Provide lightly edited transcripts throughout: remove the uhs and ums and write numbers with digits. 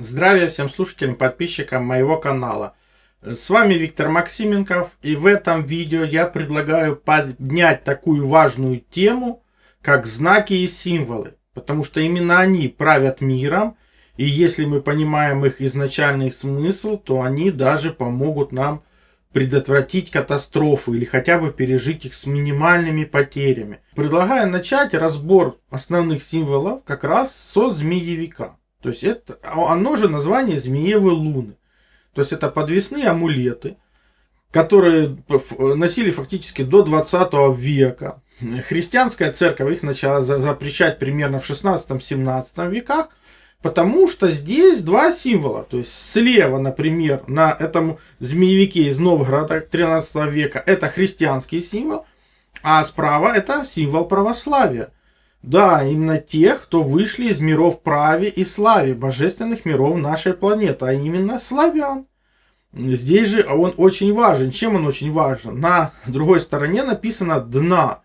Здравия всем слушателям, подписчикам моего канала. С вами Виктор Максименков, и в этом видео я предлагаю поднять такую важную тему, как знаки и символы. Потому что именно они правят миром, и если мы понимаем их изначальный смысл, то они даже помогут нам предотвратить катастрофу или хотя бы пережить их с минимальными потерями. Предлагаю начать разбор основных символов как раз со змеевика. То есть это, оно же название Змеевы Луны. То есть это подвесные амулеты, которые носили фактически до 20 века. Христианская церковь их начала запрещать примерно в 16-17 веках, потому что здесь два символа. То есть слева, например, на этом змеевике из Новгорода 13 века это христианский символ, а справа это символ православия. Да, именно тех, кто вышли из миров праве и славе, божественных миров нашей планеты, а именно славян. Здесь же он очень важен. Чем он очень важен? На другой стороне написано «дна».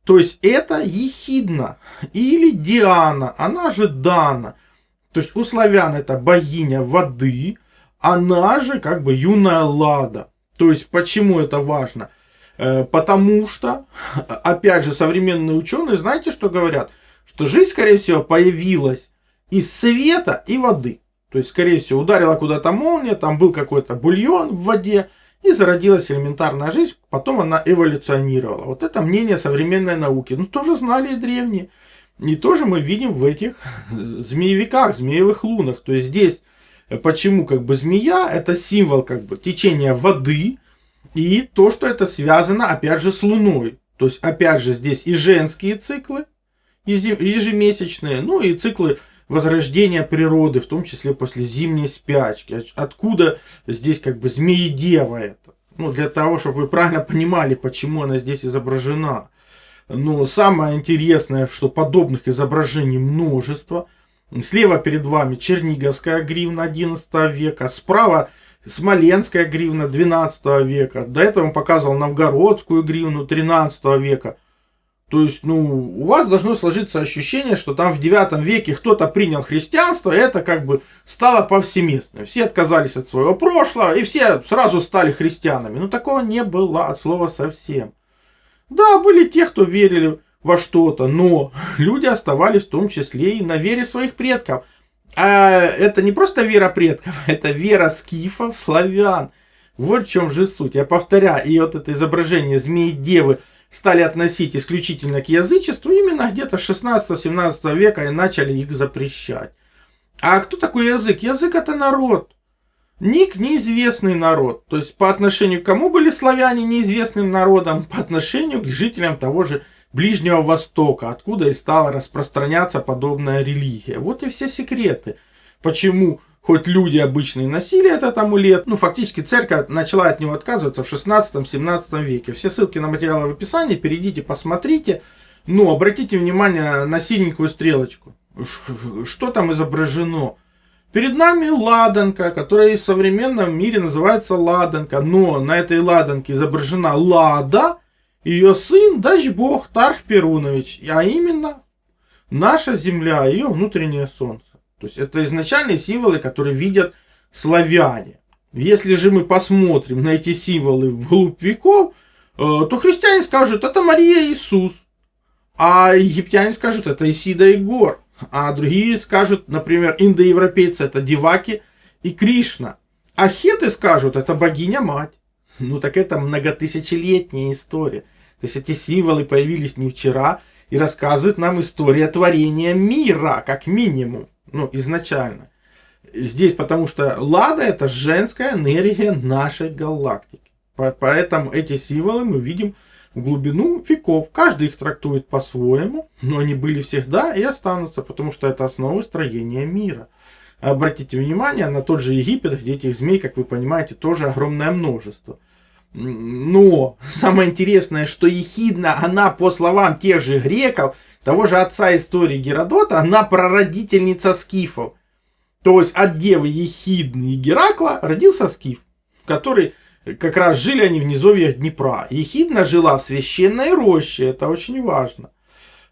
То есть это Ехидна или Диана, она же Дана. То есть у славян это богиня воды, она же как бы юная Лада. То есть почему это важно? Потому что, опять же, современные ученые, знаете, что говорят? Что жизнь, скорее всего, появилась из света и воды. То есть, скорее всего, ударила куда-то молния, там был какой-то бульон в воде, и зародилась элементарная жизнь, потом она эволюционировала. Вот это мнение современной науки. Ну, тоже знали и древние. И тоже мы видим в этих змеевиках, змеевых лунах. То есть, здесь, почему как бы змея, это символ как бы течения воды, и то, что это связано, опять же, с Луной. То есть, опять же, здесь и женские циклы ежемесячные, ну и циклы возрождения природы, в том числе после зимней спячки. Откуда здесь как бы змеедева это? Ну, для того, чтобы вы правильно понимали, почему она здесь изображена. Но самое интересное, что подобных изображений множество. Слева перед вами Черниговская гривна 11 века, справа Смоленская гривна 12 века. До этого он показывал Новгородскую гривну 13 века. То есть, ну, у вас должно сложиться ощущение, что там в 9 веке кто-то принял христианство, и это как бы стало повсеместно. Все отказались от своего прошлого, и все сразу стали христианами. Но такого не было от слова совсем. Да, были те, кто верили во что-то, но люди оставались в том числе и на вере своих предков. А это не просто вера предков, это вера скифов, славян. Вот в чем же суть. Я повторяю, и вот это изображение змеи-девы стали относить исключительно к язычеству именно где-то 16-17 века и начали их запрещать. А кто такой язык? Язык это народ. Ник неизвестный народ. То есть по отношению к кому были славяне неизвестным народом? По отношению к жителям того же Ближнего Востока, откуда и стала распространяться подобная религия. Вот и все секреты. Почему хоть люди обычные носили этот амулет, ну фактически церковь начала от него отказываться в 16-17 веке. Все ссылки на материалы в описании, перейдите, посмотрите. Но обратите внимание на синенькую стрелочку. Что там изображено? Перед нами ладанка, которая в современном мире называется ладанка. Но на этой ладанке изображена Лада, ее сын, Дачбог Тарх Перунович, а именно наша Земля, ее внутреннее Солнце. То есть это изначальные символы, которые видят славяне. Если же мы посмотрим на эти символы вглубь веков, то христиане скажут, это Мария и Иисус. А египтяне скажут, это Исида и Гор. А другие скажут, например, индоевропейцы, это Деваки и Кришна. А хеты скажут, это богиня-мать. Ну так это многотысячелетняя история. То есть эти символы появились не вчера и рассказывают нам историю творения мира, как минимум. Ну, изначально. Здесь потому что Лада это женская энергия нашей галактики. Поэтому эти символы мы видим в глубину веков. Каждый их трактует по-своему, но они были всегда и останутся, потому что это основа строения мира. Обратите внимание на тот же Египет, где этих змей, как вы понимаете, тоже огромное множество. Но самое интересное, что Ехидна, она по словам тех же греков, того же отца истории Геродота, она прародительница скифов. То есть от девы Ехидны и Геракла родился скиф, который как раз жили они в низовьях Днепра. Ехидна жила в священной роще, это очень важно.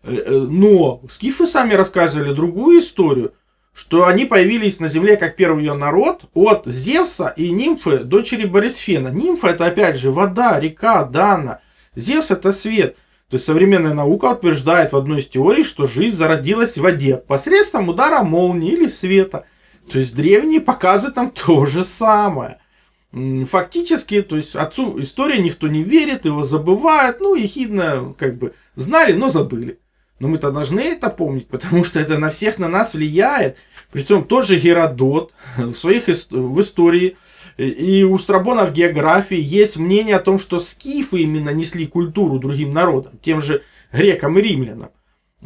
Но скифы сами рассказывали другую историю. что они появились на Земле как первый ее народ от Зевса и нимфы, дочери Борисфена. Нимфа — это опять же вода, река, Дана. Зевс — это свет. То есть современная наука утверждает в одной из теорий, что жизнь зародилась в воде посредством удара молнии или света. То есть древние показывают нам то же самое. Фактически, то есть отцу истории никто не верит, его забывают. Ну, ехидно как бы знали, но забыли. Но мы-то должны это помнить, потому что это на всех на нас влияет. Причем тот же Геродот в истории и у Страбона в географии есть мнение о том, что скифы именно несли культуру другим народам, тем же грекам и римлянам.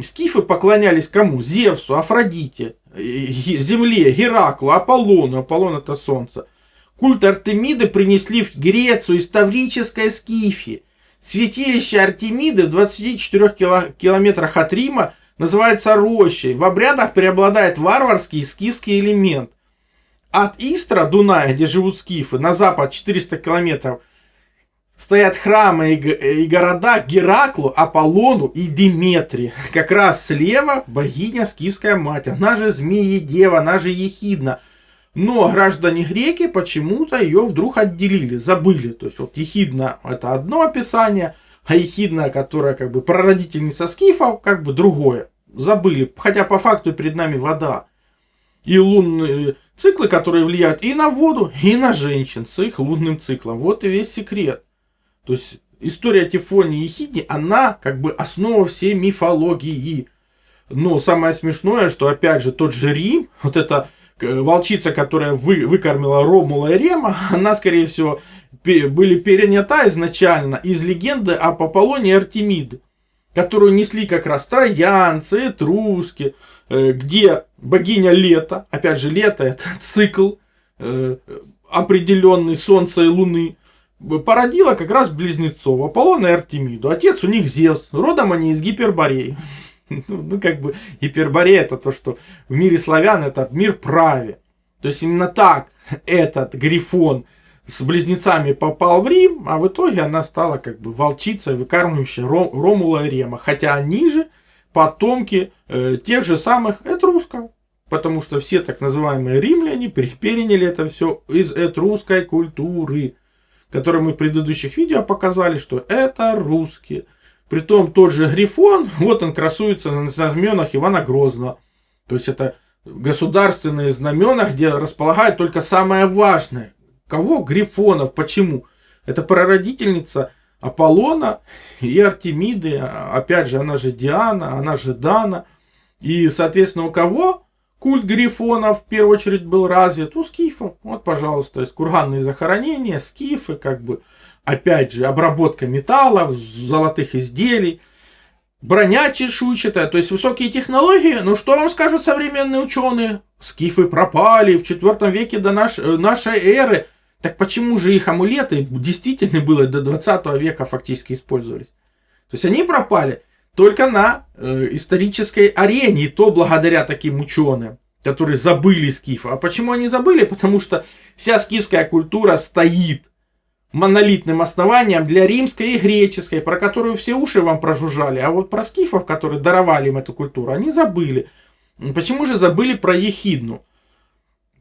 Скифы поклонялись кому? Зевсу, Афродите, Земле, Гераклу, Аполлону. Аполлон — это солнце. Культ Артемиды принесли в Грецию из таврической Скифии. Святилище Артемиды в 24 километрах от Рима называется рощей. В обрядах преобладает варварский и скифский элемент. От Истра, Дуная, где живут скифы, на запад 400 километров, стоят храмы и города Гераклу, Аполлону и Диметре. Как раз слева богиня скифская мать. Она же Змеедева, она же Ехидна. Но граждане греки почему-то ее вдруг отделили, забыли. То есть вот Ехидна — это одно описание, а Ехидна, которая как бы прародительница скифов, как бы другое. Забыли. Хотя по факту перед нами вода. И лунные циклы, которые влияют и на воду, и на женщин с их лунным циклом. Вот и весь секрет. То есть история Тифони и Ехидни, она как бы основа всей мифологии. Но самое смешное, что опять же тот же Рим, вот эта волчица, которая выкормила Ромула и Рема, она, скорее всего, были перенята изначально из легенды об Аполлоне и Артемиде, которую несли как раз троянцы, этруски, где богиня лета, опять же лето — это цикл определенный Солнца и Луны, породила как раз близнецов Аполлона и Артемиду. Отец у них Зевс, родом они из Гипербореи. Ну, как бы Гиперборея — это то, что в мире славян это мир праве. То есть именно так этот Грифон с близнецами попал в Рим, а в итоге она стала как бы волчицей, выкармливающей Ромула и Рема. Хотя они же потомки тех же самых этрусков. Потому что все так называемые римляне переняли это все из этрусской культуры, которую мы в предыдущих видео показали, что это русские. Притом тот же Грифон, вот он красуется на знаменах Ивана Грозного. То есть это государственные знамена, где располагают только самое важное. Кого? Грифонов. Почему? Это прародительница Аполлона и Артемиды. Опять же, она же Диана, она же Дана. И, соответственно, у кого культ Грифонов в первую очередь был развит? У скифов. Вот, пожалуйста, есть курганные захоронения, скифы, как бы. Опять же, обработка металлов, золотых изделий, броня чешуйчатая, то есть высокие технологии. Ну что вам скажут современные ученые? Скифы пропали в IV веке до нашей эры. Так почему же их амулеты действительно было до 20 века фактически использовались? То есть они пропали только на исторической арене, и то благодаря таким ученым, которые забыли скифов. А почему они забыли? Потому что вся скифская культура стоит монолитным основанием для римской и греческой, про которую все уши вам прожужжали. А вот про скифов, которые даровали им эту культуру, они забыли. Почему же забыли про Ехидну?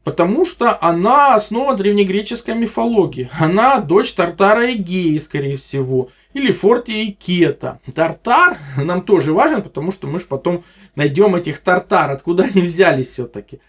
Потому что она основа древнегреческой мифологии. Она дочь Тартара и Геи, скорее всего. Или Фортия и Кета. Тартар нам тоже важен, потому что мы же потом найдем этих тартар, откуда они взялись все-таки.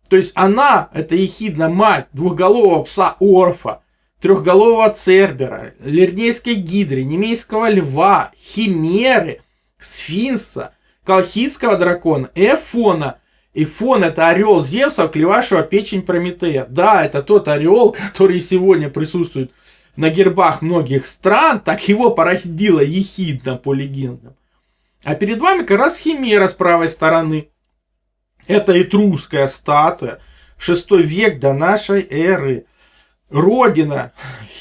То есть она, это Ехидна, мать двухголового пса Орфа, трехголового Цербера, Лирнейской гидры, немейского льва, химеры, сфинкса, колхидского дракона, Эфона. Эфон — это орел Зевса, клевавшего печень Прометея. Да, это тот орел, который сегодня присутствует на гербах многих стран, так его породила Ехидна по легендам. А перед вами как раз химера с правой стороны. Это этрусская статуя, 6 век до нашей эры. Родина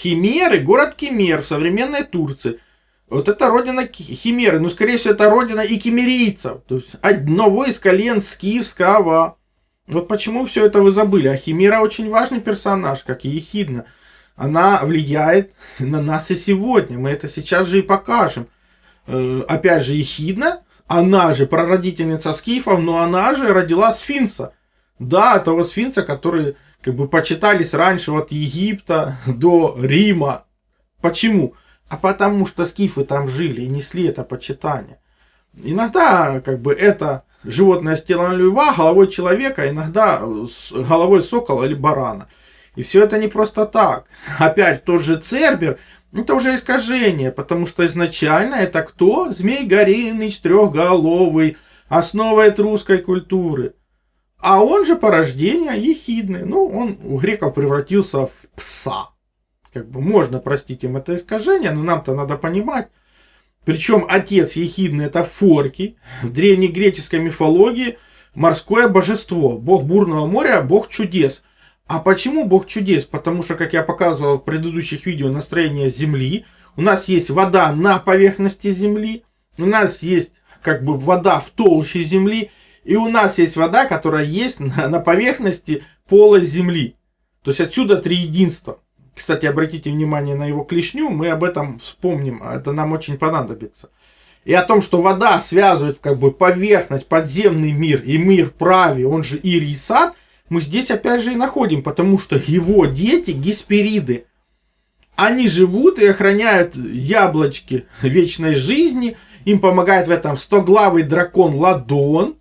химеры, город Кемер в современной Турции. Вот это родина химеры. Ну, скорее всего, это родина и кемерийцев. То есть одного из колен скифского. Вот почему все это вы забыли. А химера очень важный персонаж, как и Ехидна. Она влияет на нас и сегодня. Мы это сейчас же и покажем. Опять же, Ехидна, она же прародительница скифов, но она же родила сфинкса. Да, того сфинкса, которые как бы почитались раньше от Египта до Рима. Почему? А потому что скифы там жили и несли это почитание. Иногда как бы это животное с телом льва, головой человека, иногда с головой сокола или барана. И все это не просто так. Опять тот же Цербер, это уже искажение, потому что изначально это кто? Змей Горыныч трехголовый, основа этрусской культуры. А он же по рождению ехидный. Ну, он у греков превратился в пса. Как бы можно простить им это искажение, но нам-то надо понимать. Причем отец ехидный это Форкий. В древнегреческой мифологии морское божество. Бог бурного моря, бог чудес. А почему бог чудес? Потому что, как я показывал в предыдущих видео, настроение Земли. У нас есть вода на поверхности Земли. У нас есть как бы вода в толще Земли. И у нас есть вода, которая есть на поверхности пола Земли. То есть отсюда триединство. Кстати, обратите внимание на его клешню, мы об этом вспомним, это нам очень понадобится. И о том, что вода связывает как бы поверхность, подземный мир и мир прави, он же Ир и Сад, мы здесь опять же и находим, потому что его дети, геспериды, они живут и охраняют яблочки вечной жизни, им помогает в этом стоглавый дракон Ладон,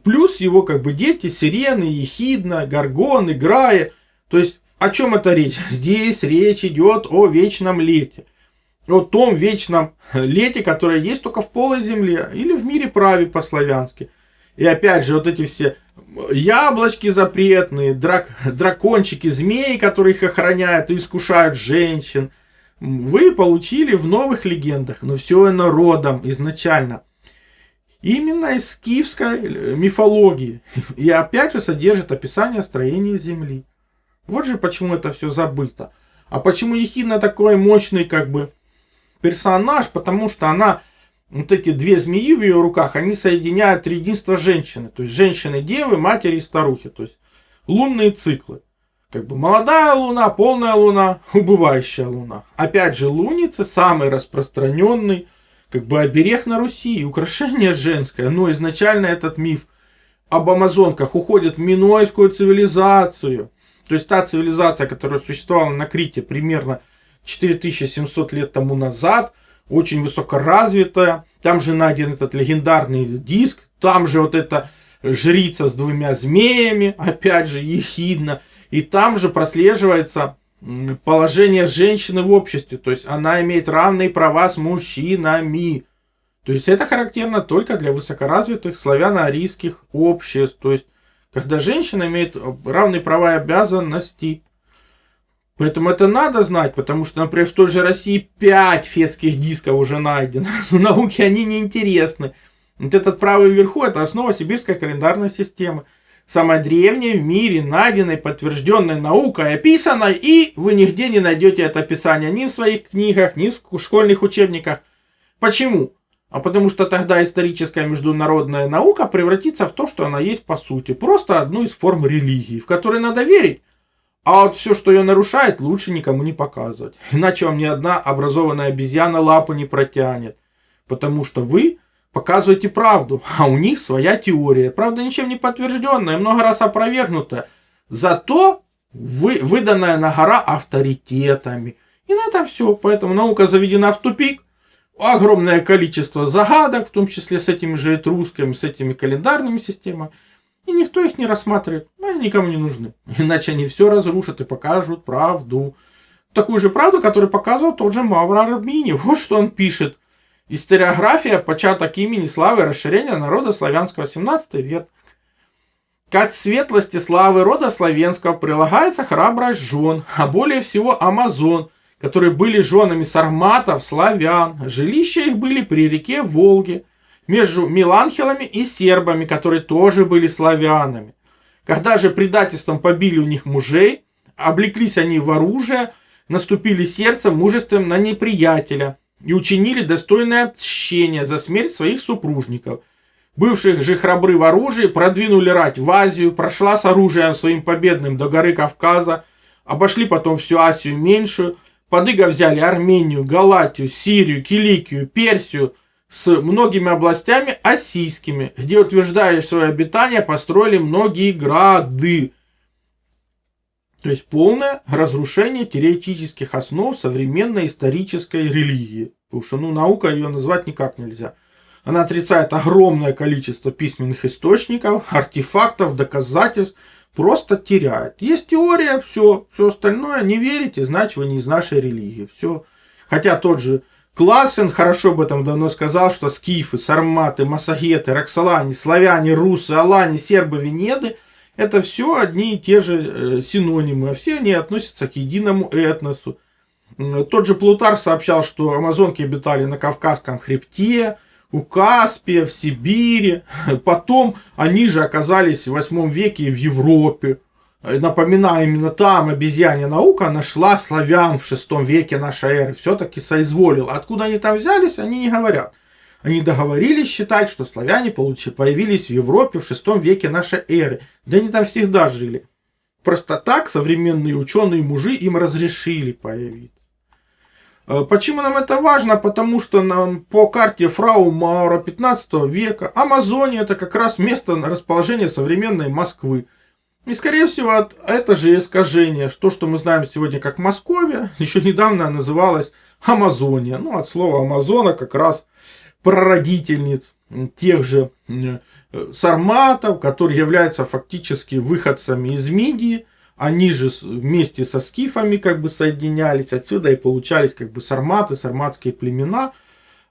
плюс его как бы дети, Сирены, Ехидна, Горгон, Играя. То есть о чем это речь? Здесь речь идет о вечном лете. О том вечном лете, которое есть только в полой земле или в мире праве по-славянски. И опять же, вот эти все яблочки запретные, дракончики, змеи, которые их охраняют и искушают женщин, вы получили в новых легендах. Но все это родом изначально. Именно из скифской мифологии. И опять же содержит описание строения Земли. Вот же почему это все забыто. А почему Ехидна такой мощный как бы персонаж? Потому что она, вот эти две змеи в ее руках, они соединяют триединство женщины. То есть женщины, девы, матери и старухи. То есть лунные циклы. Как бы молодая луна, полная луна, убывающая луна. Опять же луницы, самый распространенный как бы оберег на Руси, украшение женское. Но изначально этот миф об амазонках уходит в минойскую цивилизацию. То есть та цивилизация, которая существовала на Крите примерно 4700 лет тому назад, очень высокоразвитая. Там же найден этот легендарный диск, там же вот эта жрица с двумя змеями, опять же Ехидна. И там же прослеживается положение женщины в обществе. То есть она имеет равные права с мужчинами. То есть это характерно только для высокоразвитых славяно-арийских обществ. То есть когда женщина имеет равные права и обязанности. Поэтому это надо знать, потому что, например, в той же России 5 фетских дисков уже найдено. Но науке они не интересны. Вот этот правый вверху – это основа сибирской календарной системы. Самая древняя в мире, найденной, подтвержденной наукой, описанной, и вы нигде не найдете это описание ни в своих книгах, ни в школьных учебниках. Почему? А потому что тогда историческая международная наука превратится в то, что она есть по сути. Просто одну из форм религии, в которой надо верить. А вот все, что ее нарушает, лучше никому не показывать. Иначе вам ни одна образованная обезьяна лапу не протянет. Потому что вы показываете правду, а у них своя теория. Правда, ничем не подтвержденная, много раз опровергнутая. Зато выданная на гора авторитетами. И на этом все. Поэтому наука заведена в тупик. Огромное количество загадок, в том числе с этими же этрусками, с этими календарными системами. И никто их не рассматривает. Они никому не нужны. Иначе они все разрушат и покажут правду. Такую же правду, которую показывал тот же Мавр Арминев. Вот что он пишет. Историография, початок имени, славы, расширения народа славянского, 17 век. К светлости славы рода славянского прилагается храбрость жен, а более всего амазон, которые были женами сарматов, славян. Жилища их были при реке Волге, между меланхелами и сербами, которые тоже были славянами. Когда же предательством побили у них мужей, облеклись они в оружие, наступили сердцем мужеством на неприятеля и учинили достойное отмщение за смерть своих супружников. Бывших же храбры в оружии продвинули рать в Азию, прошла с оружием своим победным до горы Кавказа, обошли потом всю Асию меньшую, под иго взяли Армению, Галатию, Сирию, Киликию, Персию, с многими областями осийскими, где, утверждая свое обитание, построили многие грады. То есть полное разрушение теоретических основ современной исторической религии. Потому что наука ее назвать никак нельзя. Она отрицает огромное количество письменных источников, артефактов, доказательств. Просто теряет. Есть теория, все остальное не верите, значит вы не из нашей религии. Все. Хотя тот же Классен хорошо об этом давно сказал, что скифы, сарматы, массагеты, роксолане, славяне, русы, алане, сербы, венеды — это все одни и те же синонимы, а все они относятся к единому этносу. Тот же Плутарх сообщал, что амазонки обитали на Кавказском хребте, у Каспия, в Сибири. Потом они же оказались в 8 веке в Европе. Напоминаю, именно там обезьянья наука нашла славян в 6 веке нашей эры. Все-таки соизволила. Откуда они там взялись, они не говорят. Они договорились считать, что славяне появились в Европе в 6 веке нашей эры. Да они там всегда жили. Просто так современные ученые-мужи им разрешили появиться. Почему нам это важно? Потому что по карте Фрау Маура 15 века Амазония — это как раз место расположения современной Москвы. И, скорее всего, это же искажение. То, что мы знаем сегодня как Московия, еще недавно называлось Амазония. От слова Амазона как раз прародительниц тех же сарматов, которые являются фактически выходцами из Мидии. Они же вместе со скифами соединялись. Отсюда и получались сарматы, сарматские племена.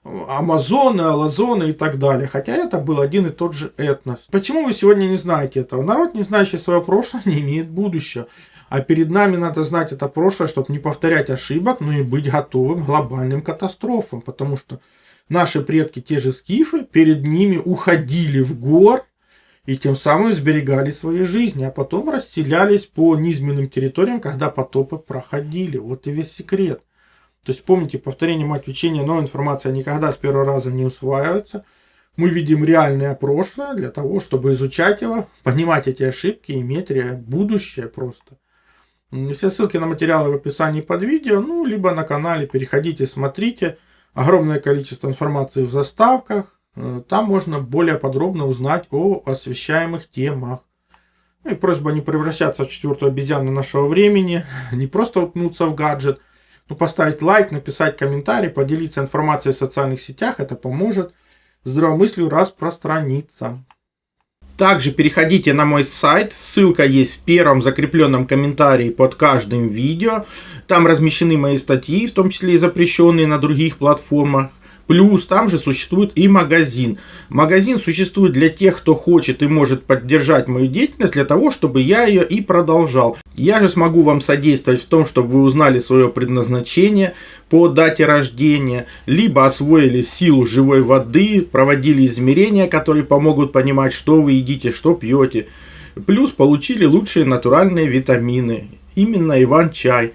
Амазоны, алазоны и так далее. Хотя это был один и тот же этнос. Почему вы сегодня не знаете этого? Народ, не знающий свое прошлое, не имеет будущего. А перед нами надо знать это прошлое, чтобы не повторять ошибок, но и быть готовым к глобальным катастрофам. Потому что наши предки, те же скифы, перед ними уходили в горы и тем самым сберегали свои жизни. А потом расселялись по низменным территориям, когда потопы проходили. Вот и весь секрет. То есть помните, повторение мать учения, новая информация никогда с первого раза не усваивается. Мы видим реальное прошлое для того, чтобы изучать его, понимать эти ошибки, иметь будущее просто. Все ссылки на материалы в описании под видео, либо на канале. Переходите, смотрите. Огромное количество информации в заставках. Там можно более подробно узнать о освещаемых темах. И просьба не превращаться в 4-ю обезьяну нашего времени, не просто уткнуться в гаджет. Поставить лайк, написать комментарий, поделиться информацией в социальных сетях. Это поможет здравомыслию распространиться. Также переходите на мой сайт. Ссылка есть в первом закрепленном комментарии под каждым видео. Там размещены мои статьи, в том числе и запрещенные на других платформах. Плюс там же существует и магазин. Магазин существует для тех, кто хочет и может поддержать мою деятельность, для того, чтобы я ее и продолжал. Я же смогу вам содействовать в том, чтобы вы узнали свое предназначение по дате рождения, либо освоили силу живой воды, проводили измерения, которые помогут понимать, что вы едите, что пьете. Плюс получили лучшие натуральные витамины, именно Иван-чай.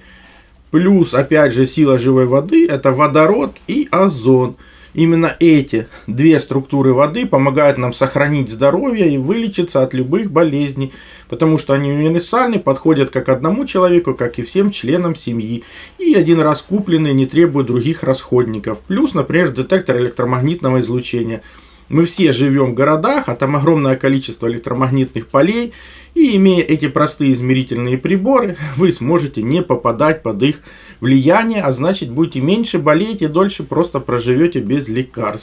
Плюс, опять же, сила живой воды — это водород и озон. Именно эти две структуры воды помогают нам сохранить здоровье и вылечиться от любых болезней, потому что они универсальны, подходят как одному человеку, как и всем членам семьи. И один раз купленные не требуют других расходников. Плюс, например, детектор электромагнитного излучения. Мы все живем в городах, а там огромное количество электромагнитных полей. И имея эти простые измерительные приборы, вы сможете не попадать под их влияние, а значит будете меньше болеть и дольше просто проживете без лекарств.